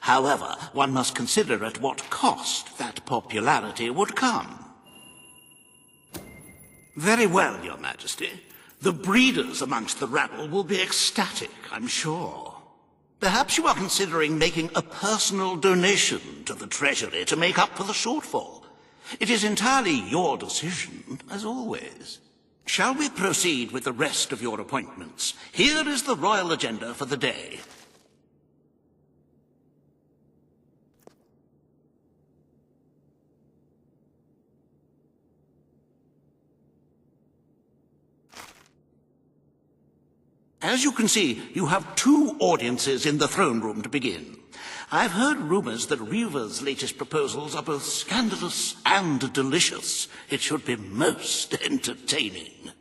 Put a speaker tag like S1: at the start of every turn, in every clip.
S1: However, one must consider at what cost that popularity would come. Very well, Your Majesty. The breeders amongst the rabble will be ecstatic, I'm sure. Perhaps you are considering making a personal donation to the Treasury to make up for the shortfall. It is entirely your decision, as always. Shall we proceed with the rest of your appointments? Here is the royal agenda for the day. As you can see, you have 2 audiences in the throne room to begin. I've heard rumors that Reva's latest proposals are both scandalous and delicious. It should be most entertaining.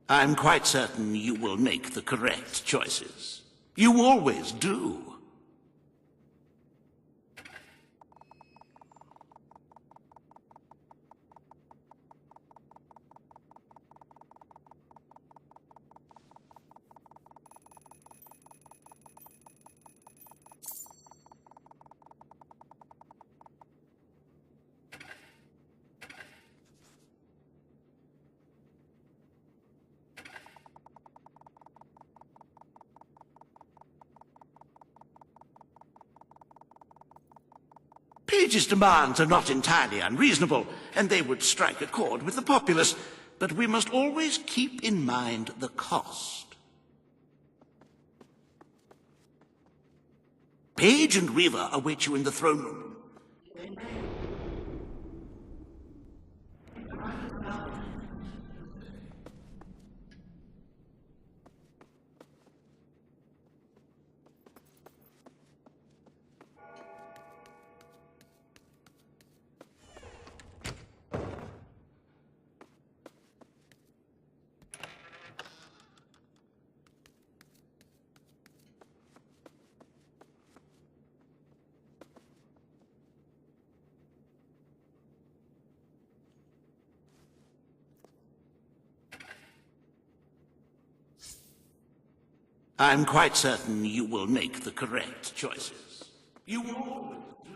S1: I'm quite certain you will make the correct choices. You always do. Page's demands are not entirely unreasonable, and they would strike a chord with the populace, but we must always keep in mind the cost. Page and Weaver await you in the throne room. I'm quite certain you will make the correct choices. You will always do.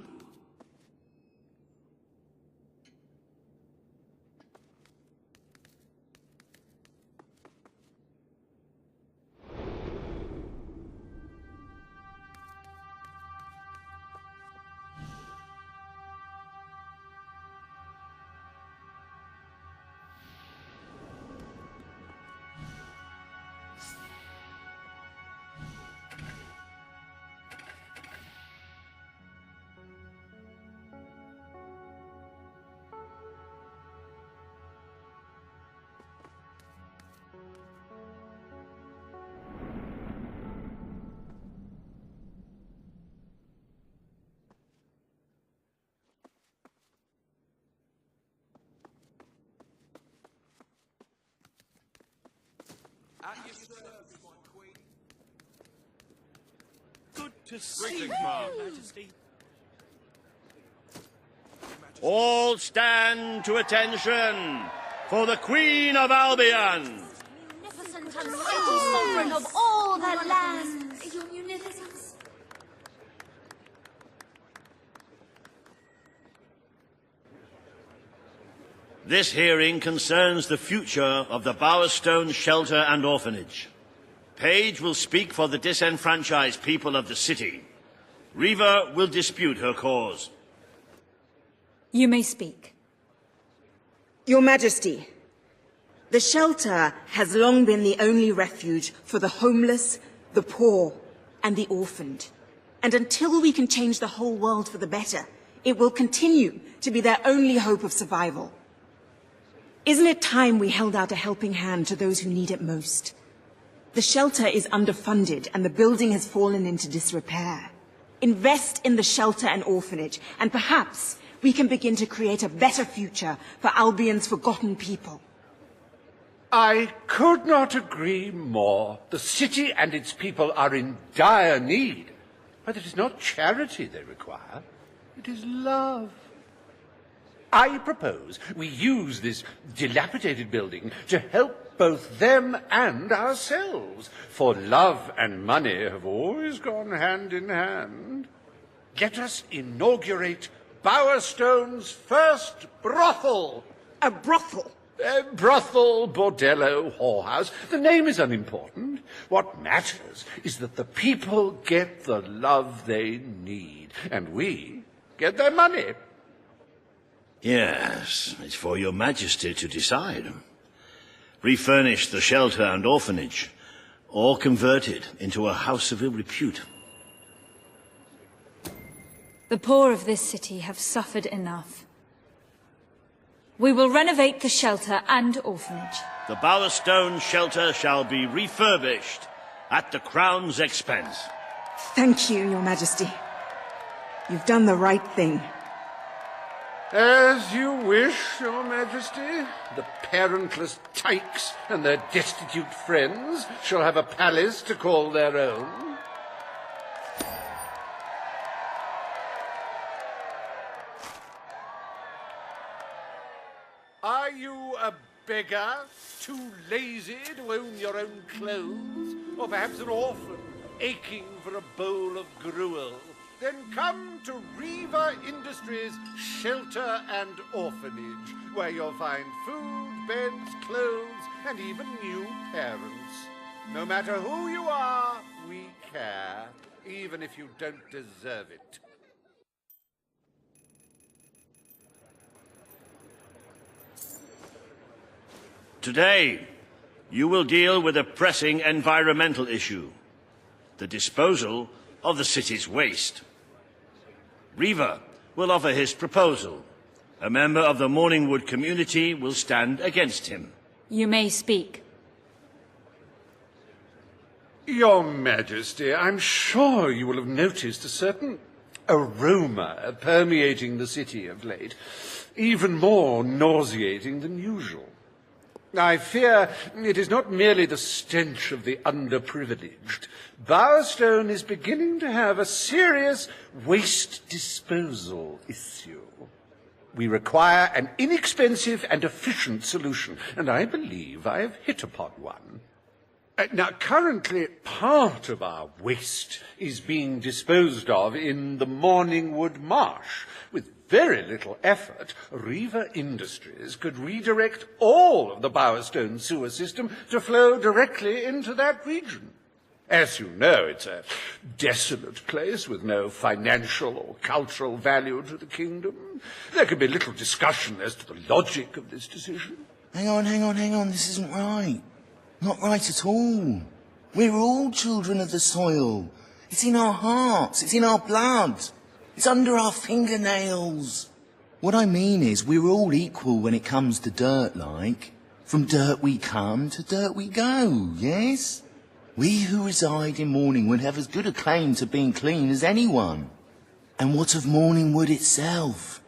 S2: Good to see you, Majesty. All stand to attention for the Queen of Albion.
S3: Magnificent and mighty sovereign of all the lands. Your munificence.
S2: This hearing concerns the future of the Bowerstone Shelter and Orphanage. Page will speak for the disenfranchised people of the city. Reaver will dispute her cause.
S4: You may speak.
S5: Your Majesty, the shelter has long been the only refuge for the homeless, the poor, and the orphaned. And until we can change the whole world for the better, it will continue to be their only hope of survival. Isn't it time we held out a helping hand to those who need it most? The shelter is underfunded and the building has fallen into disrepair. Invest in the shelter and orphanage, and perhaps we can begin to create a better future for Albion's forgotten people.
S6: I could not agree more. The city and its people are in dire need. But it is not charity they require. It is love. I propose we use this dilapidated building to help both them and ourselves, for love and money have always gone hand in hand. Let us inaugurate Bowerstone's first brothel.
S5: A brothel?
S6: Brothel, bordello, whorehouse. The name is unimportant. What matters is that the people get the love they need, and we get their money.
S2: Yes, it's for your Majesty to decide. Refurnish the shelter and orphanage, or convert it into a house of ill repute.
S4: The poor of this city have suffered enough. We will renovate the shelter and orphanage.
S2: The Bowerstone Shelter shall be refurbished at the Crown's expense.
S5: Thank you, Your Majesty. You've done the right thing.
S6: As you wish, Your Majesty. The parentless tykes and their destitute friends shall have a palace to call their own. Are you a beggar, too lazy to own your own clothes? Or perhaps an orphan, aching for a bowl of gruel? Then come to Reaver Industries Shelter and Orphanage, where you'll find food, beds, clothes, and even new parents. No matter who you are, we care, even if you don't deserve it.
S2: Today, you will deal with a pressing environmental issue, the disposal of the city's waste. Reaver will offer his proposal. A member of the Morningwood community will stand against him.
S4: You may speak.
S6: Your Majesty, I'm sure you will have noticed a certain aroma permeating the city of late, even more nauseating than usual. I fear it is not merely the stench of the underprivileged. Bowerstone is beginning to have a serious waste disposal issue. We require an inexpensive and efficient solution, and I believe I have hit upon one. Now, currently, part of our waste is being disposed of in the Morningwood Marsh. With very little effort, Reaver Industries could redirect all of the Bowerstone sewer system to flow directly into that region. As you know, it's a desolate place with no financial or cultural value to the kingdom. There can be little discussion as to the logic of this decision.
S7: Hang on, this isn't right. Not right at all. We're all children of the soil. It's in our hearts, it's in our blood. It's under our fingernails. What I mean is, we're all equal when it comes to dirt, like. From dirt we come, to dirt we go, yes? We who reside in Morningwood have as good a claim to being clean as anyone. And what of Morningwood itself?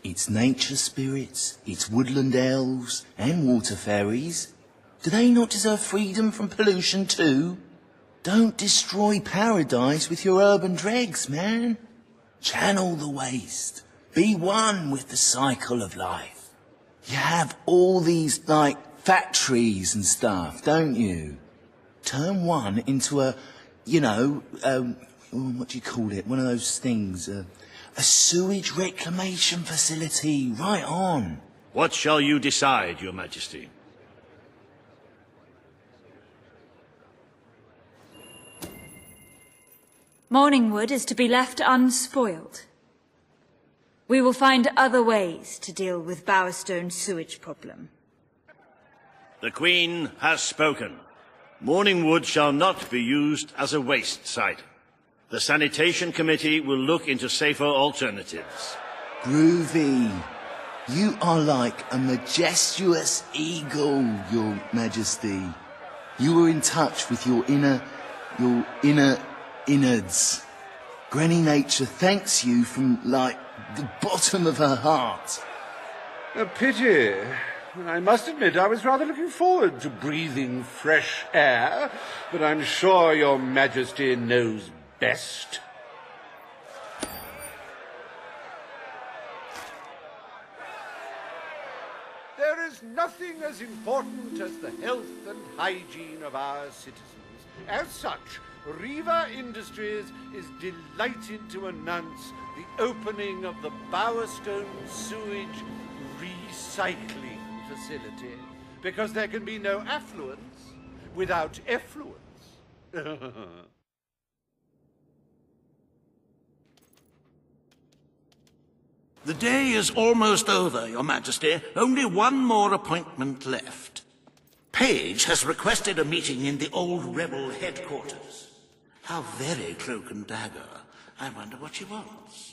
S7: Its nature spirits, its woodland elves, and water fairies. Do they not deserve freedom from pollution too? Don't destroy paradise with your urban dregs, man. Channel the waste. Be one with the cycle of life. You have all these, like, factories and stuff, don't you? Turn one into a, what do you call it? One of those things, a sewage reclamation facility. Right on.
S2: What shall you decide, Your Majesty?
S4: Morningwood is to be left unspoiled. We will find other ways to deal with Bowerstone's sewage problem.
S2: The Queen has spoken. Morningwood shall not be used as a waste site. The Sanitation Committee will look into safer alternatives.
S7: Groovy. You are like a majestuous eagle, Your Majesty. You were in touch with your inner innards. Granny Nature thanks you from, like, the bottom of her heart.
S6: A pity. I must admit I was rather looking forward to breathing fresh air, but I'm sure Your Majesty knows best. There is nothing as important as the health and hygiene of our citizens. As such, Reaver Industries is delighted to announce the opening of the Bowerstone Sewage Recycling Facility, because there can be no affluence without effluence.
S1: The day is almost over, Your Majesty. Only one more appointment left. Page has requested a meeting in the old rebel headquarters. How very cloak and dagger. I wonder what she wants.